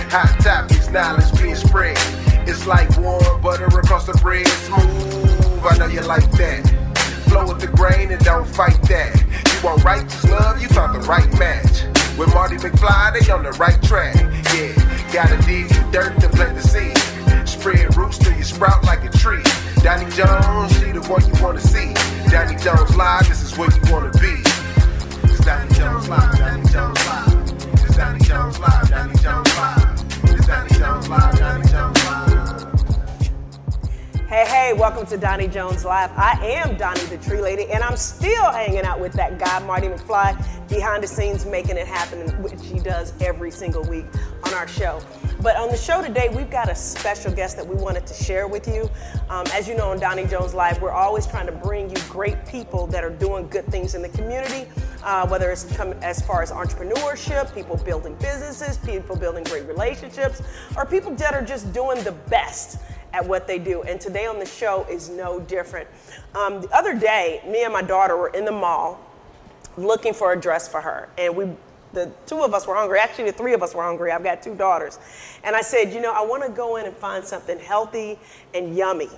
Hot topics, knowledge being spread. It's like warm butter across the bread. Smooth, I know you like that. Flow with the grain and don't fight that. You want righteous love, you found the right match. With Marty McFly, they on the right track. Yeah, gotta dig the dirt to plant the seed. Spread roots till you sprout like a tree. Donnie Jones, she the one you wanna see. Donnie Jones Live, this is where you wanna be. It's Donnie Jones Live, Donnie Jones Live. It's Donnie Jones Live, Donnie Jones Live. It's Donnie Jones Live, Donnie Jones Live. Hey, welcome to Donnie Jones Live. I am Donnie the Tree Lady, and I'm still hanging out with that guy, Marty McFly, behind the scenes making it happen, which he does every single week on our show. But on the show today, we've got a special guest that we wanted to share with you. As you know, on Donnie Jones Live, we're always trying to bring you great people that are doing good things in the community, whether it's as far as entrepreneurship, people building businesses, people building great relationships, or people that are just doing the best at what they do. And today on the show is no different. The other day, me and my daughter were in the mall looking for a dress for her. And the two of us were hungry. Actually, the three of us were hungry. I've got two daughters. And I said, I want to go in and find something healthy and yummy.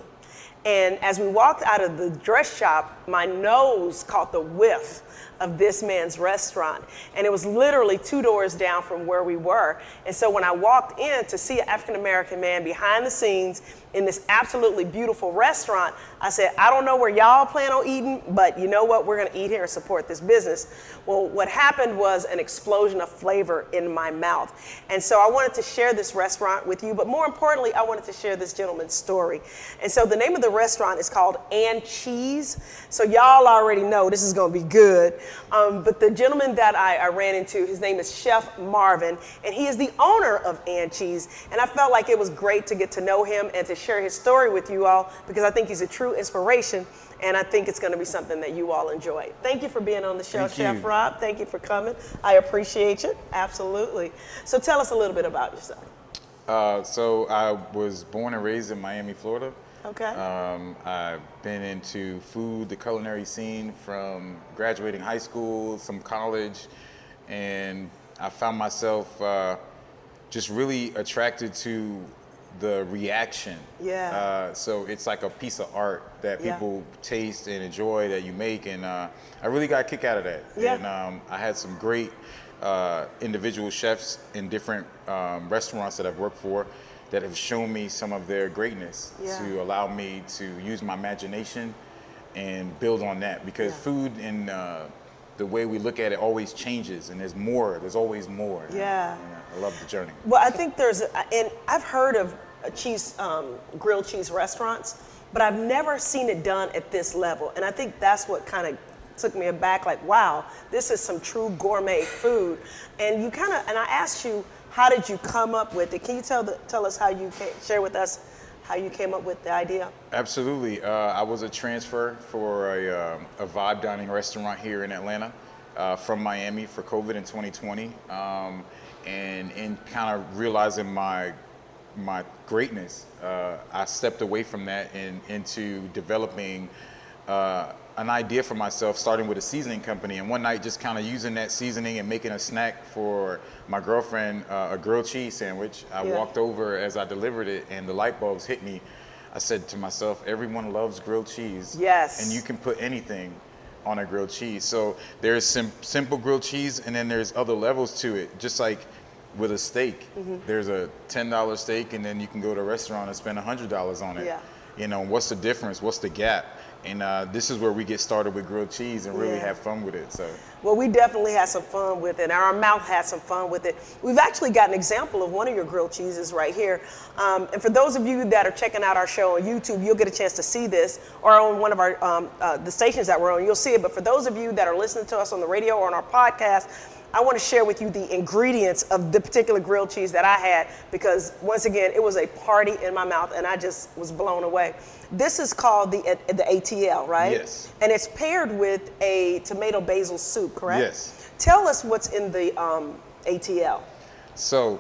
And as we walked out of the dress shop, my nose caught the whiff of this man's restaurant. And it was literally 2 doors down from where we were. And so when I walked in to see an African-American man behind the scenes in this absolutely beautiful restaurant, I said, I don't know where y'all plan on eating, but you know what? We're gonna eat here and support this business. Well, what happened was an explosion of flavor in my mouth. And so I wanted to share this restaurant with you, but more importantly, I wanted to share this gentleman's story. And so the name of the restaurant is called And Cheese. So y'all already know this is gonna be good. But the gentleman that I ran into, his name is Chef Marvin, and he is the owner of And Cheese. And I felt like it was great to get to know him and to share his story with you all, because I think he's a true inspiration, and I think it's going to be something that you all enjoy. Thank you for being on the show, Chef Rob. Thank you for coming. I appreciate you. Absolutely. So tell us a little bit about yourself. So I was born and raised in Miami, Florida. Okay. I've been into food, the culinary scene from graduating high school, some college, and I found myself just really attracted to the reaction. Yeah. So it's like a piece of art that people taste and enjoy that you make, and I really got a kick out of that. Yeah. And I had some great individual chefs in different restaurants that I've worked for that have shown me some of their greatness to allow me to use my imagination and build on that, because food and the way we look at it always changes, and there's always more. Yeah. And I love the journey. Well, I think and I've heard of grilled cheese restaurants, but I've never seen it done at this level. And I think that's what kind of took me aback, like, wow, this is some true gourmet food. And I asked you, how did you come up with it? Can you tell us share with us how you came up with the idea? Absolutely. I was a transfer for a vibe dining restaurant here in Atlanta from Miami for COVID in 2020. And in kind of realizing my greatness, I stepped away from that and into developing an idea for myself, starting with a seasoning company. And one night, just kind of using that seasoning and making a snack for my girlfriend, a grilled cheese sandwich. I walked over as I delivered it, and the light bulbs hit me. I said to myself, everyone loves grilled cheese. Yes. And you can put anything on a grilled cheese. So there's simple grilled cheese, and then there's other levels to it. Just like with a steak, there's a $10 steak, and then you can go to a restaurant and spend $100 on it. Yeah. What's the difference? What's the gap? And this is where we get started with grilled cheese and really have fun with it. So. Well, we definitely had some fun with it, and our mouth had some fun with it. We've actually got an example of one of your grilled cheeses right here. And for those of you that are checking out our show on YouTube, you'll get a chance to see this, or on one of our the stations that we're on, you'll see it. But for those of you that are listening to us on the radio or on our podcast, I want to share with you the ingredients of the particular grilled cheese that I had, because once again, it was a party in my mouth and I just was blown away. This is called the ATL, right? Yes. And it's paired with a tomato basil soup, correct? Yes. Tell us what's in the ATL. So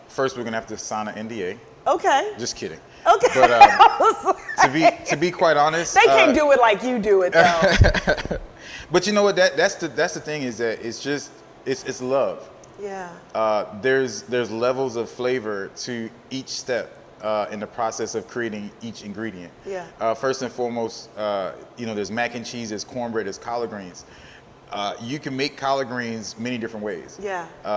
first we're gonna have to sign an NDA. Okay. Just kidding. Okay. But to be quite honest, they can't do it like you do it though. But you know what? That's the thing, is that it's love. There's levels of flavor to each step in the process of creating each ingredient. First and foremost, there's mac and cheese, there's cornbread, there's collard greens. You can make collard greens many different ways.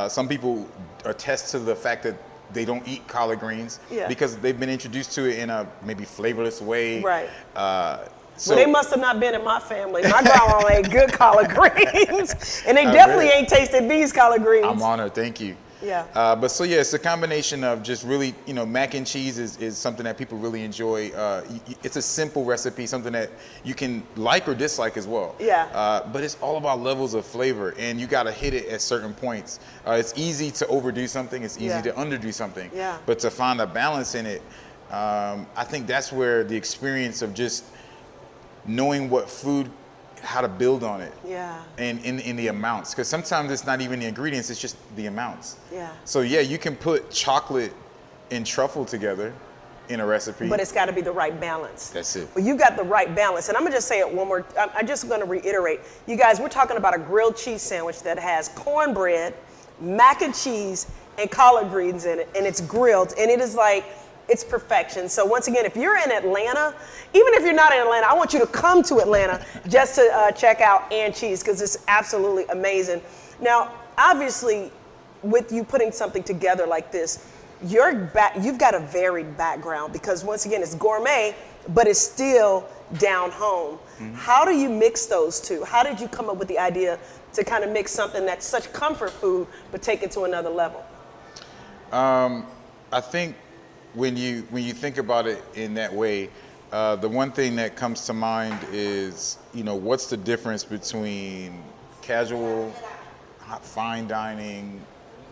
Some people attest to the fact that they don't eat collard greens because they've been introduced to it in a maybe flavorless way. So they must have not been in my family. My grandma ate good collard greens, and they definitely ain't tasted these collard greens. I'm honored, thank you. It's a combination of just really, mac and cheese is something that people really enjoy. It's a simple recipe, something that you can like or dislike as well. But it's all about levels of flavor, and you got to hit it at certain points. It's easy to overdo something. It's easy to underdo something. But to find a balance in it, I think that's where the experience of just knowing what food, how to build on it, and in the amounts, because sometimes it's not even the ingredients, it's just the amounts. So you can put chocolate and truffle together in a recipe, but it's got to be the right balance. That's it. Well, you got the right balance, and I'm gonna just say it one more. I'm just gonna reiterate, you guys. We're talking about a grilled cheese sandwich that has cornbread, mac and cheese, and collard greens in it, and it's grilled, and it is like, it's perfection. So once again, if you're in Atlanta, even if you're not in Atlanta, I want you to come to Atlanta just to check out And Cheese, because it's absolutely amazing. Now, obviously, with you putting something together like this, you've got a varied background, because once again, it's gourmet, but it's still down home. How do you mix those two? How did you come up with the idea to kind of mix something that's such comfort food, but take it to another level? I think when you think about it in that way, the one thing that comes to mind is, what's the difference between casual, fine dining,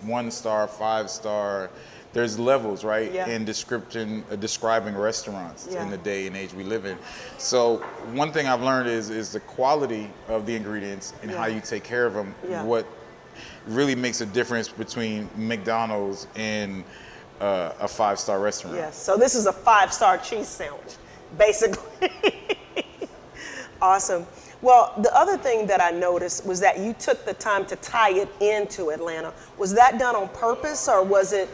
1-star, 5-star? There's levels, right? In describing restaurants in the day and age we live in. So one thing I've learned is the quality of the ingredients and how you take care of them. What really makes a difference between McDonald's and a 5-star restaurant. Yes, so this is a 5-star cheese sandwich, basically. Awesome. Well, the other thing that I noticed was that you took the time to tie it into Atlanta. Was that done on purpose, or was it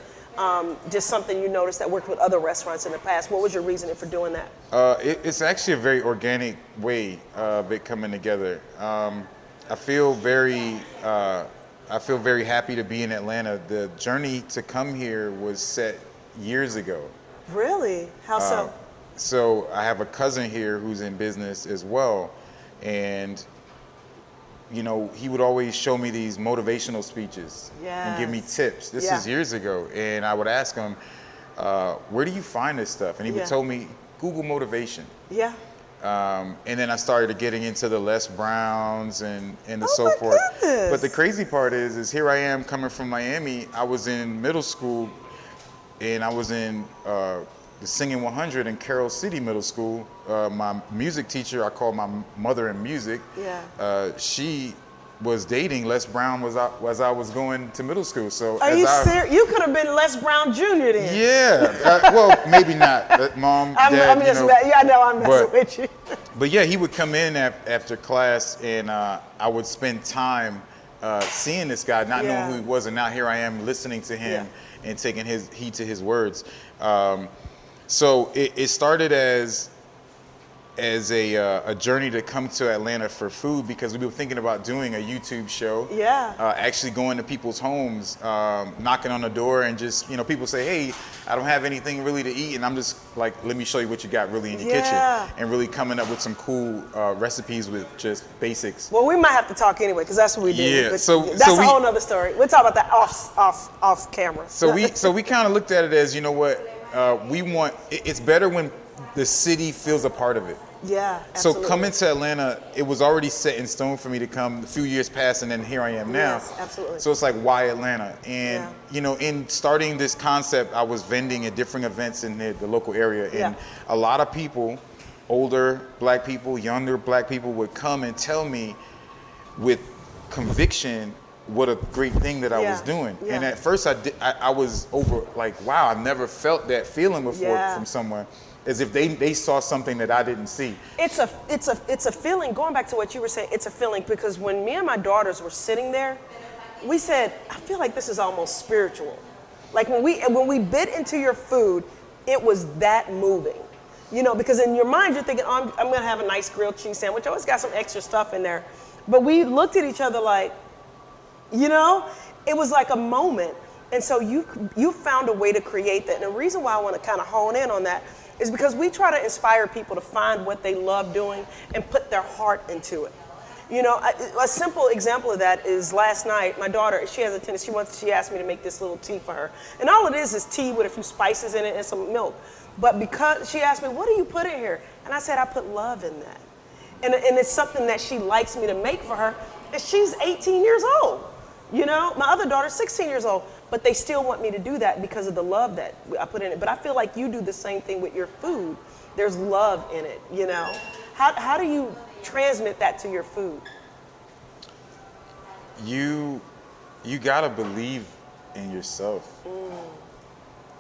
just something you noticed that worked with other restaurants in the past? What was your reasoning for doing that? It's actually a very organic way of it coming together. I feel very happy to be in Atlanta. The journey to come here was set years ago. Really? How so? So I have a cousin here who's in business as well, and he would always show me these motivational speeches and give me tips. This is years ago, and I would ask him, where do you find this stuff? And he would tell me, Google motivation. And then I started getting into the Les Browns and so forth. Goodness. But the crazy part is here I am coming from Miami. I was in middle school, and I was in the Singing 100 in Carroll City Middle School. My music teacher, I call my mother in music, she was dating Les Brown as I was going to middle school. So are you serious? You could have been Les Brown Jr. then. Yeah, well, maybe not. Mom, Dad, I'm just I'm messing with you. But he would come in after class, and I would spend time seeing this guy, not knowing who he was, and now here I am listening to him and taking heed to his words. So it started as a journey to come to Atlanta for food, because we were thinking about doing a YouTube show. Actually going to people's homes, knocking on the door, and just, people say, hey, I don't have anything really to eat, and I'm just like, let me show you what you got really in your kitchen, and really coming up with some cool recipes with just basics. Well, we might have to talk anyway, because that's what we do. Yeah, that's a whole nother story. We'll talk about that off camera. So we kind of looked at it as, it's better when the city feels a part of it. Absolutely. So coming to Atlanta, it was already set in stone for me to come. A few years passed, and then here I am now. Yes, absolutely. So it's like, why Atlanta? And in starting this concept, I was vending at different events in the local area, and a lot of people, older Black people, younger Black people, would come and tell me with conviction what a great thing that I was doing. And at first I was over like, wow, I've never felt that feeling before from someone, as if they saw something that I didn't see. It's a feeling, going back to what you were saying, it's a feeling, because when me and my daughters were sitting there, we said, I feel like this is almost spiritual. Like when we bit into your food, it was that moving. You know, because in your mind you're thinking, oh, I'm gonna have a nice grilled cheese sandwich. I always got some extra stuff in there. But we looked at each other like, you know, it was like a moment. And so you found a way to create that. And the reason why I want to kind of hone in on that is because we try to inspire people to find what they love doing and put their heart into it. You know, a simple example of that is last night, my daughter, she has a tendency, she asked me to make this little tea for her. And all it is tea with a few spices in it and some milk. But because she asked me, what do you put in here? And I said, I put love in that. And it's something that she likes me to make for her. And she's 18 years old. You know, my other daughter's 16 years old. But they still want me to do that because of the love that I put in it. But I feel like you do the same thing with your food. There's love in it, you know. How do you transmit that to your food? You gotta believe in yourself.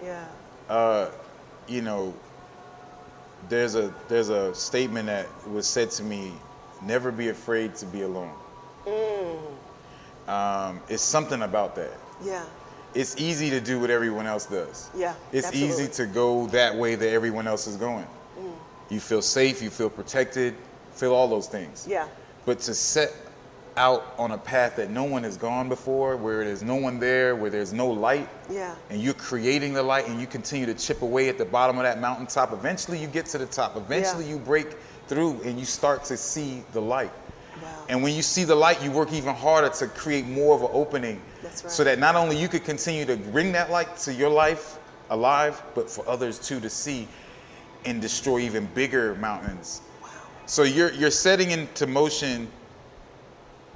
Yeah. You know, there's a statement that was said to me, never be afraid to be alone. It's something about that. Yeah. It's easy to do what everyone else does. Yeah. It's absolutely. easy to go that way that everyone else is going. You feel safe, you feel protected, feel all those things. Yeah. But to set out on a path that no one has gone before, where there's no one there, where there's no light, Yeah. and you're creating the light and you continue to chip away at the bottom of that mountaintop, eventually you get to the top. Eventually you break through and you start to see the light. Wow. And when you see the light, you work even harder to create more of an opening. That's right. So that not only you could continue to bring that light to your life alive, but for others too to see and destroy even bigger mountains. Wow. So you're setting into motion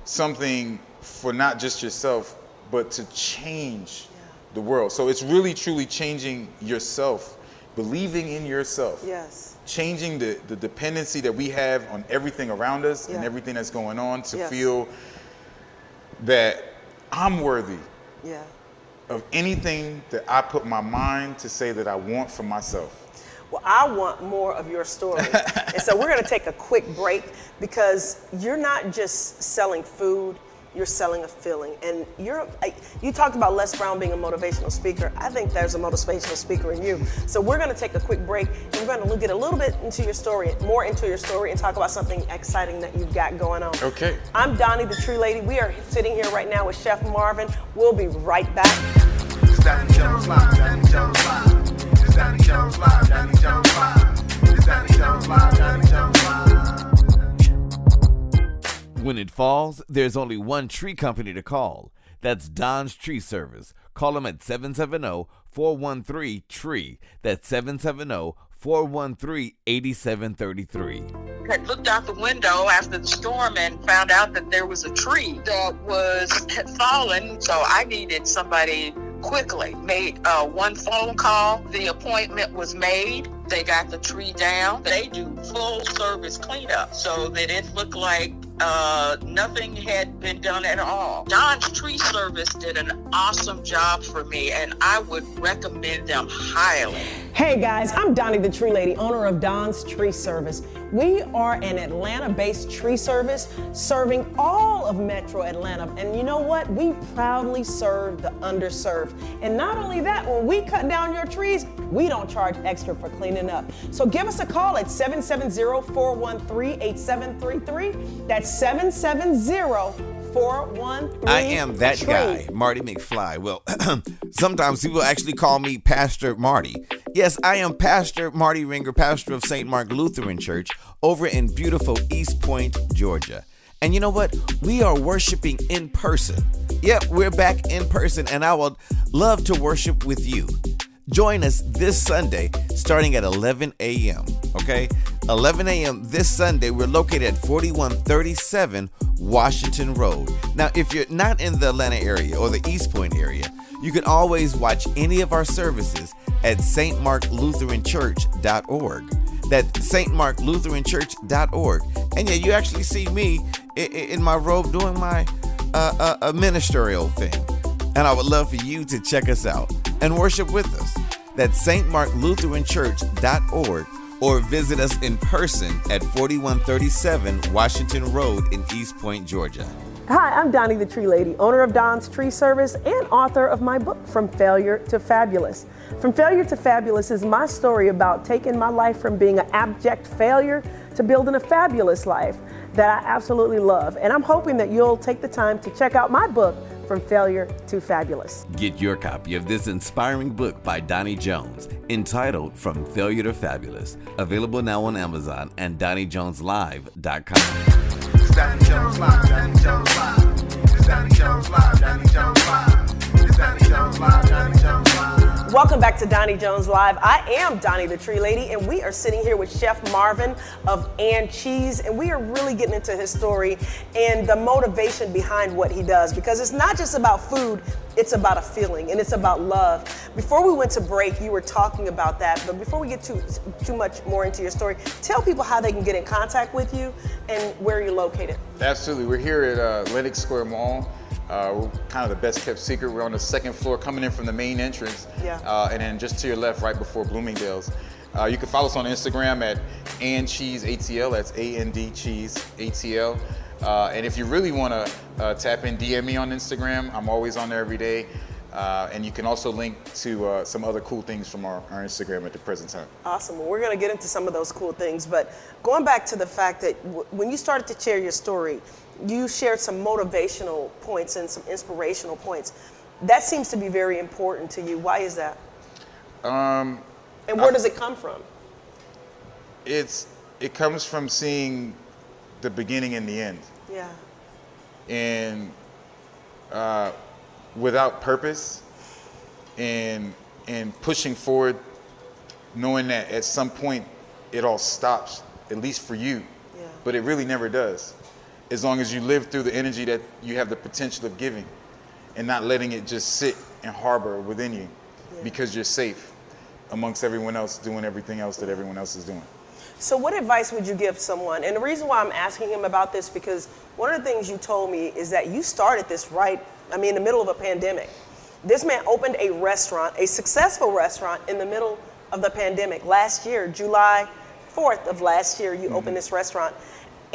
something for not just yourself, but to change the world. So it's really truly changing yourself, believing in yourself. Yes. Changing the dependency that we have on everything around us and everything that's going on to feel that I'm worthy of anything that I put my mind to say that I want for myself. Well, I want more of your story. And so we're going to take a quick break because you're not just selling food, you're selling a feeling. And you talked about Les Brown being a motivational speaker. I think there's a motivational speaker in you. So we're going to take a quick break and we're going to get a little bit into your story, more into your story, and talk about something exciting that you've got going on. Okay. I'm Doni, the Tree Lady. We are sitting here right now with Chef Marvin. We'll be right back. It's Doni Jones Live, Doni Jones Live. It's Doni Jones Live, Doni Jones Live. It's Doni Jones Live, Doni Jones Live. When it falls, there's only one tree company to call. That's Don's Tree Service. Call them at 770-413-TREE. That's 770-413-8733. Had looked out the window after the storm and found out that there was a tree that had fallen. So I needed somebody quickly. Made one phone call. The appointment was made. They got the tree down. They do full service cleanup so that it looked like nothing had been done at all. Don's Tree Service did an awesome job for me, and I would recommend them highly. Hey guys, I'm Doni the Tree Lady, owner of Don's Tree Service. We are an Atlanta-based tree service serving all of Metro Atlanta. And you know what? We proudly serve the underserved. And not only that, when we cut down your trees, we don't charge extra for cleaning up. So give us a call at 770-413-8733. That's 770-413. I am that guy, Marty McFly. Well, sometimes people actually call me Pastor Marty. Yes, I am Pastor Marty Ringer, pastor of St. Mark Lutheran Church over in beautiful East Point, Georgia. And you know what? We are worshiping in person. Yep, we're back in person, and I would love to worship with you. Join us this Sunday starting at 11 a.m., okay? 11 a.m. this Sunday. We're located at 4137 Washington Road. Now, if you're not in the Atlanta area or the East Point area, you can always watch any of our services at stmarklutheranchurch.org. That's stmarklutheranchurch.org. And yeah, you actually see me in my robe doing my ministerial thing. And I would love for you to check us out and worship with us. That's stmarklutheranchurch.org, or visit us in person at 4137 Washington Road in East Point, Georgia. Hi, I'm Doni the Tree Lady, owner of Don's Tree Service and author of my book, From Failure to Fabulous. From Failure to Fabulous is my story about taking my life from being an abject failure to building a fabulous life that I absolutely love. And I'm hoping that you'll take the time to check out my book, From Failure to Fabulous. Get your copy of this inspiring book by Doni Jones entitled From Failure to Fabulous. Available now on Amazon and DoniJonesLive.com. It's Doni Jones Live, Doni Jones Live. It's Doni Jones Live, Doni Jones Live. It's Doni Jones Live, Doni Jones Live. Welcome back to Doni Jones Live. I am Doni the Tree Lady, and we are sitting here with Chef Marvin of And Cheese, and we are really getting into his story and the motivation behind what he does, because it's not just about food, it's about a feeling, and it's about love. Before we went to break, you were talking about that, but before we get too much more into your story, tell people how they can get in contact with you and where you're located. Absolutely. We're here at Lenox Square Mall. We're kind of the best kept secret. We're on the second floor coming in from the main entrance. Yeah. And then just to your left, right before Bloomingdale's. You can follow us on Instagram at And Cheese ATL. That's A-N-D Cheese ATL. And if you really want to tap in, DM me on Instagram. I'm always on there every day. And you can also link to some other cool things from our Instagram at the present time. Awesome. Well, we're going to get into some of those cool things. But going back to the fact that when you started to share your story, you shared some motivational points and some inspirational points. That seems to be very important to you. Why is that? And where does it come from? It comes from seeing the beginning and the end. Yeah. And without purpose and pushing forward, knowing that at some point it all stops, at least for you. Yeah. But it really never does. As long as you live through the energy that you have the potential of giving and not letting it just sit and harbor within you, because you're safe amongst everyone else doing everything else that everyone else is doing. So what advice would you give someone? And the reason why I'm asking him about this, because one of the things you told me is that you started this in the middle of a pandemic. This man opened a restaurant, a successful restaurant, in the middle of the pandemic. Last year, July 4th of last year, you opened this restaurant.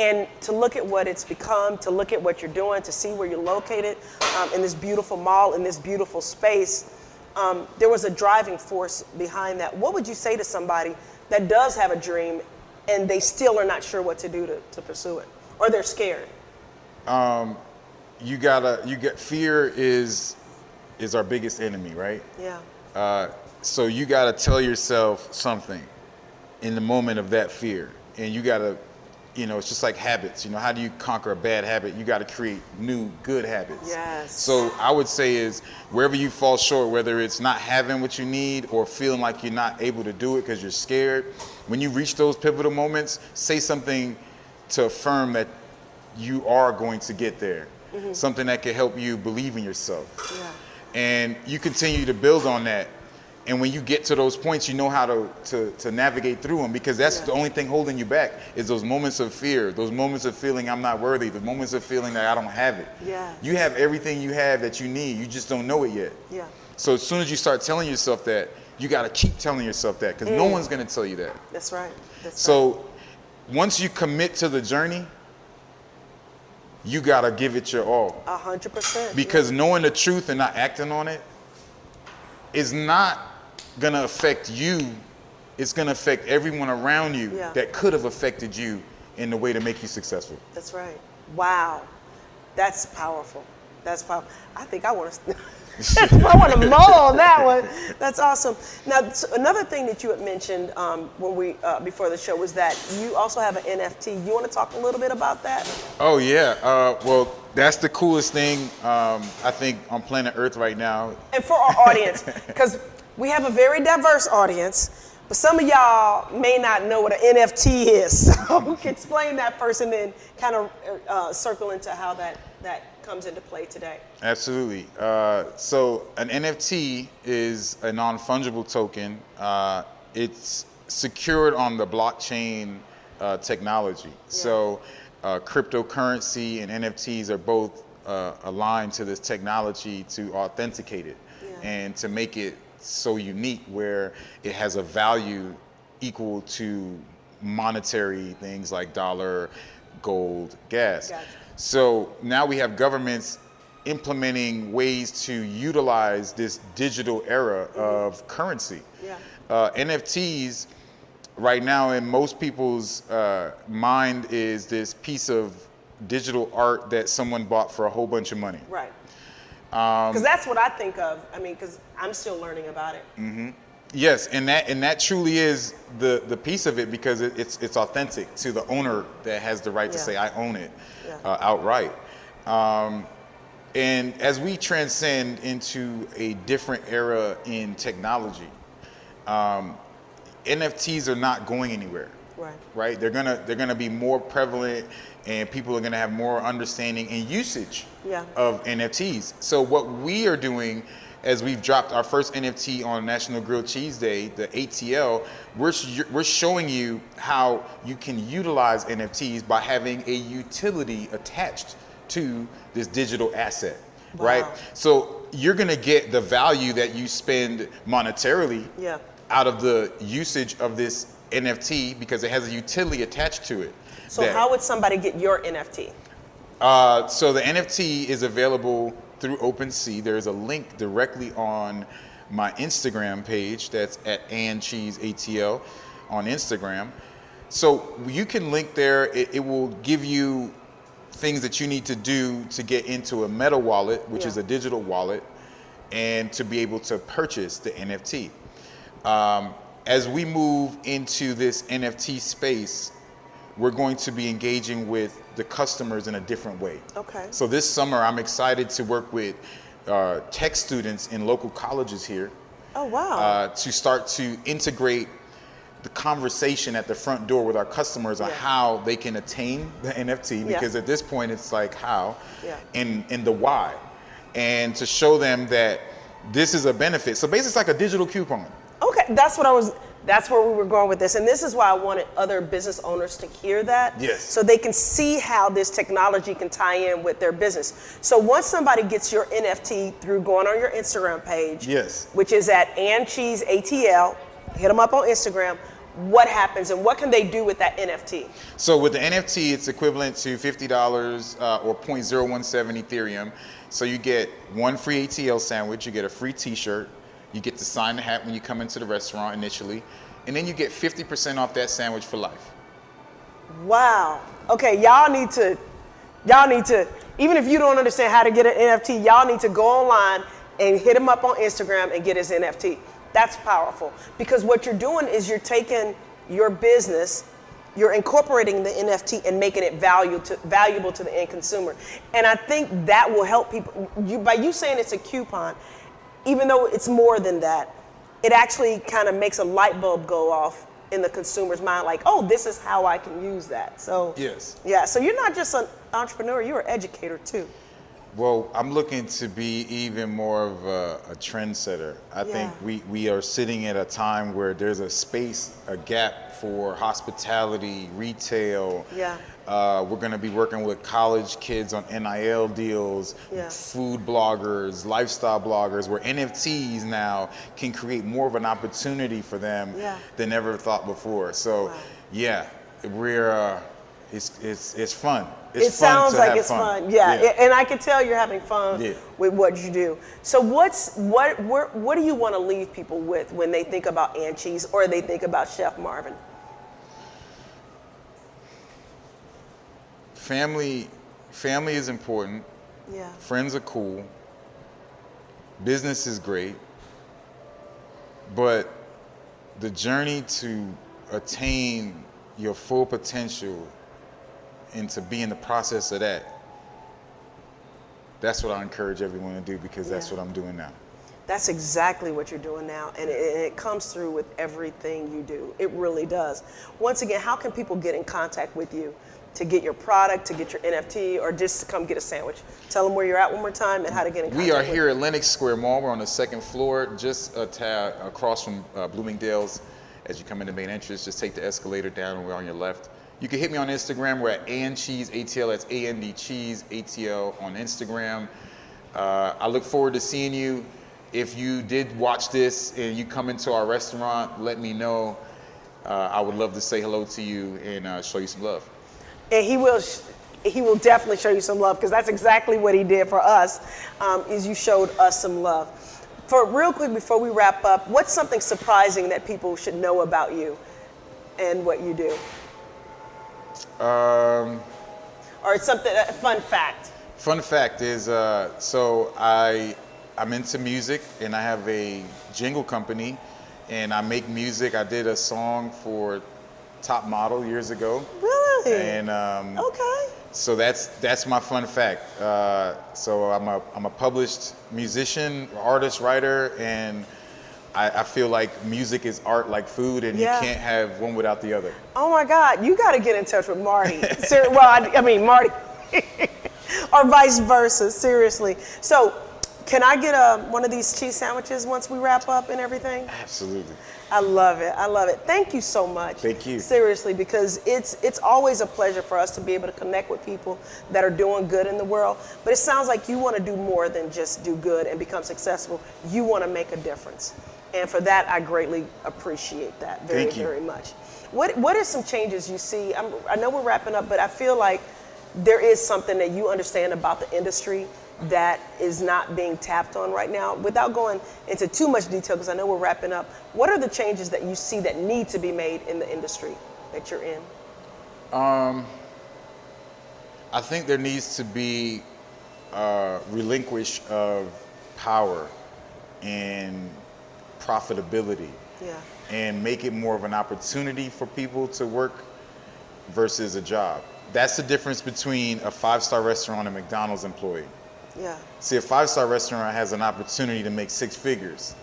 And to look at what it's become, to look at what you're doing, to see where you're located in this beautiful mall, in this beautiful space, there was a driving force behind that. What would you say to somebody that does have a dream and they still are not sure what to do to pursue it, or they're scared? Fear is our biggest enemy, right? Yeah. So you gotta tell yourself something in the moment of that fear, and you gotta, it's just like habits. How do you conquer a bad habit? You got to create new good habits. Yes. So I would say is wherever you fall short, whether it's not having what you need or feeling like you're not able to do it because you're scared, when you reach those pivotal moments, say something to affirm that you are going to get there. Mm-hmm. Something that can help you believe in yourself. Yeah. And you continue to build on that. And when you get to those points, you know how to navigate through them, because that's the only thing holding you back is those moments of fear, those moments of feeling I'm not worthy, the moments of feeling that I don't have it. Yeah. You have everything you have that you need. You just don't know it yet. Yeah. So as soon as you start telling yourself that, you got to keep telling yourself that, because no one's going to tell you that. That's right. So once you commit to the journey, you got to give it your all. 100%. Because knowing the truth and not acting on it is not going to affect you. It's going to affect everyone around you that could have affected you in the way to make you successful. That's right. Wow. That's powerful. That's powerful. I think I want to I want to mull on that one. That's awesome. Now, another thing that you had mentioned when we before the show was that you also have an NFT. You want to talk a little bit about that? Oh, yeah. Well, that's the coolest thing, I think, on planet Earth right now. And for our audience, because we have a very diverse audience, but some of y'all may not know what an NFT is. So we can explain that first and then kind of circle into how that comes into play today. Absolutely. So an NFT is a non-fungible token. It's secured on the blockchain technology. Yeah. So cryptocurrency and NFTs are both aligned to this technology to authenticate it and to make it so unique where it has a value equal to monetary things like dollar, gold, gas. Gotcha. So now we have governments implementing ways to utilize this digital era of currency. Yeah. NFTs right now in most people's mind is this piece of digital art that someone bought for a whole bunch of money. Right. Because that's what I think of. I mean, because I'm still learning about it. Yes, and that truly is the piece of it, because it's authentic to the owner that has the right to Yeah. say I own it Yeah. outright. And as we transcend into a different era in technology, NFTs are not going anywhere. Right. Right? They're gonna be more prevalent, and people are gonna have more understanding and usage Yeah. of NFTs. So what we are doing, as we've dropped our first NFT on National Grilled Cheese Day, the ATL, we're showing you how you can utilize NFTs by having a utility attached to this digital asset, right? Wow. So you're gonna get the value that you spend monetarily Yeah. out of the usage of this NFT, because it has a utility attached to it. So that- how would somebody get your NFT? So the NFT is available through OpenSea. There's a link directly on my Instagram page. That's at AndCheeseATL on Instagram. So you can link there. It will give you things that you need to do to get into a Meta wallet, which Yeah. is a digital wallet, and to be able to purchase the NFT. As we move into this NFT space, we're going to be engaging with the customers in a different way. Okay. So this summer, I'm excited to work with tech students in local colleges here Oh, wow. to start to integrate the conversation at the front door with our customers on Yeah. how they can attain the NFT, Yeah. because at this point it's like how Yeah. and the why, and to show them that this is a benefit. So basically it's like a digital coupon. Okay, that's where we were going with this. And this is why I wanted other business owners to hear that. Yes. So they can see how this technology can tie in with their business. So once somebody gets your NFT through going on your Instagram page, Yes. which is at AndCheeseATL, hit them up on Instagram, what happens and what can they do with that NFT? So with the NFT, it's equivalent to $50 or 0.017 Ethereum. So you get one free ATL sandwich, you get a free t-shirt, you get to sign the hat when you come into the restaurant initially, and then you get 50% off that sandwich for life. Wow. Okay, y'all need to, even if you don't understand how to get an NFT, y'all need to go online and hit him up on Instagram and get his NFT. That's powerful, because what you're doing is you're taking your business, you're incorporating the NFT and making it valuable to the end consumer. And I think that will help people. By you saying it's a coupon, even though it's more than that, it actually kind of makes a light bulb go off in the consumer's mind, like, oh, this is how I can use that. So Yes. yeah, so you're not just an entrepreneur, you're an educator too. Well, I'm looking to be even more of a trendsetter. I think we are sitting at a time where there's a space, a gap for hospitality, retail. Yeah. We're going to be working with college kids on NIL deals, Yeah. food bloggers, lifestyle bloggers, where NFTs now can create more of an opportunity for them than ever thought before. So, Wow. yeah, we're it's fun. It sounds like it's fun. Yeah. And I can tell you're having fun with what you do. So what do you want to leave people with when they think about And Cheese or they think about Chef Marvin? Family is important. Yeah. Friends are cool. Business is great. But the journey to attain your full potential and to be in the process of that's what I encourage everyone to do, because that's what I'm doing now. That's exactly what you're doing now, and it comes through with everything you do. It really does. Once again, how can people get in contact with you to get your product, to get your NFT, or just to come get a sandwich? Tell them where you're at one more time and how to get in contact. We are here at Lenox Square Mall. We're on the second floor, just a tad across from Bloomingdale's. As you come in the main entrance, just take the escalator down and we're on your left. You can hit me on Instagram. We're at AndCheeseATL. That's AndCheeseATL on Instagram. I look forward to seeing you. If you did watch this and you come into our restaurant, let me know. I would love to say hello to you and show you some love. And he will definitely show you some love, because that's exactly what he did for us, is you showed us some love. For real quick, before we wrap up, what's something surprising that people should know about you and what you do? Or it's something, a fun fact. Fun fact is, so I'm into music, and I have a jingle company, and I make music. I did a song for Top Model years ago. Really? And okay. so that's my fun fact. So I'm a published musician, artist, writer, and I feel like music is art like food, and you can't have one without the other. Oh my God, you got to get in touch with Marty. I mean Marty, or vice versa. Seriously. So, can I get one of these cheese sandwiches once we wrap up and everything? Absolutely. I love it. I love it. Thank you so much. Thank you. Seriously, because it's always a pleasure for us to be able to connect with people that are doing good in the world. But it sounds like you want to do more than just do good and become successful. You want to make a difference. And for that, I greatly appreciate that very, very much. What are some changes you see? I know we're wrapping up, but I feel like there is something that you understand about the industry that is not being tapped on right now. Without going into too much detail, because I know we're wrapping up, what are the changes that you see that need to be made in the industry that you're in? I think there needs to be relinquish of power and profitability, and make it more of an opportunity for people to work versus a job. That's the difference between a 5-star restaurant and a McDonald's employee. Yeah. See, a 5-star restaurant has an opportunity to make 6 figures.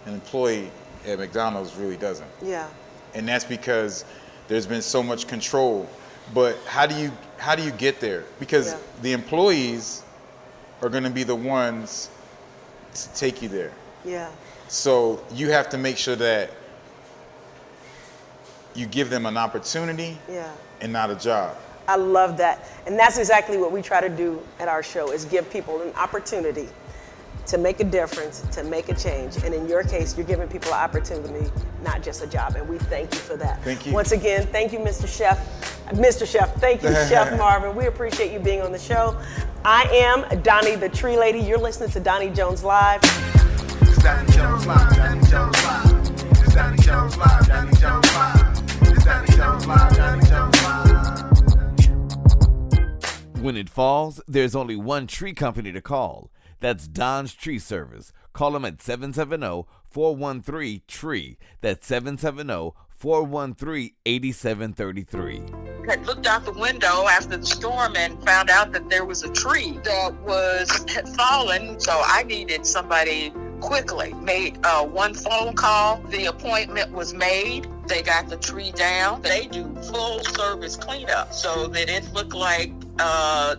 An employee at McDonald's really doesn't. Yeah. And that's because there's been so much control. But how do you get there? Because the employees are going to be the ones to take you there. Yeah. So you have to make sure that you give them an opportunity and not a job. I love that. And that's exactly what we try to do at our show, is give people an opportunity to make a difference, to make a change. And in your case, you're giving people an opportunity, not just a job. And we thank you for that. Thank you. Once again, thank you, Mr. Chef. Mr. Chef, thank you, Chef Marvin. We appreciate you being on the show. I am Doni the Tree Lady. You're listening to Doni Jones Live. It's Doni Jones Live, Doni Jones Live. It's Doni Jones Live, Doni Jones Live. It's Doni Jones Live, Doni Jones Live. When it falls, there's only one tree company to call. That's Don's Tree Service. Call them at 770-413-TREE. That's 770-413-8733. I looked out the window after the storm and found out that there was a tree that had fallen, so I needed somebody quickly. Made one phone call. The appointment was made. They got the tree down. They do full service cleanup so that it looked like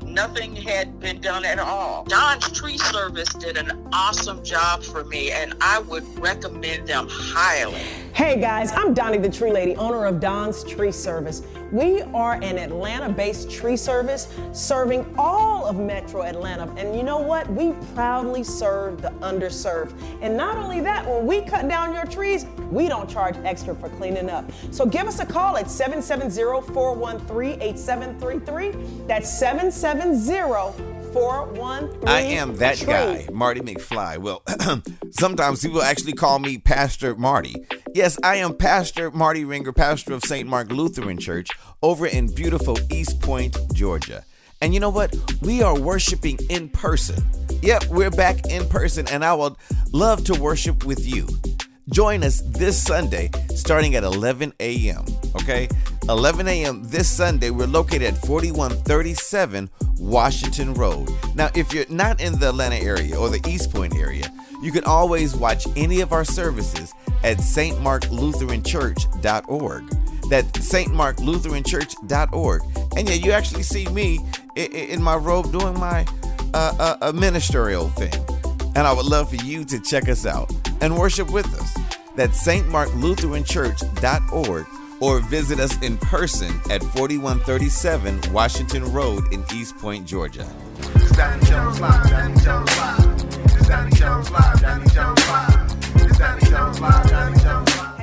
nothing had been done at all. Don's Tree Service did an awesome job for me, and I would recommend them highly. Hey guys, I'm Doni the Tree Lady, owner of Don's Tree Service. We are an Atlanta-based tree service serving all of Metro Atlanta. And you know what? We proudly serve the underserved. And not only that, when we cut down your trees, we don't charge extra for cleaning up. So give us a call at 770-413-8733. That's 770-413. I am that guy, Marty McFly. Well, sometimes people actually call me Pastor Marty. Yes, I am Pastor Marty Ringer, pastor of St. Mark Lutheran Church over in beautiful East Point, Georgia. And you know what? We are worshiping in person. Yep, we're back in person, and I would love to worship with you. Join us this Sunday starting at 11 a.m., okay? 11 a.m. this Sunday. We're located at 4137 Washington Road. Now, if you're not in the Atlanta area or the East Point area, you can always watch any of our services at stmarklutheranchurch.org. That's stmarklutheranchurch.org. And yeah, you actually see me in my robe doing my ministerial thing. And I would love for you to check us out and worship with us. That's stmarklutheranchurch.org, or visit us in person at 4137 Washington Road in East Point, Georgia. It's Doni Jones Live, Doni Jones Live. It's Doni Jones Live, Doni Jones Live. It's Doni Jones Live, Doni Jones Live.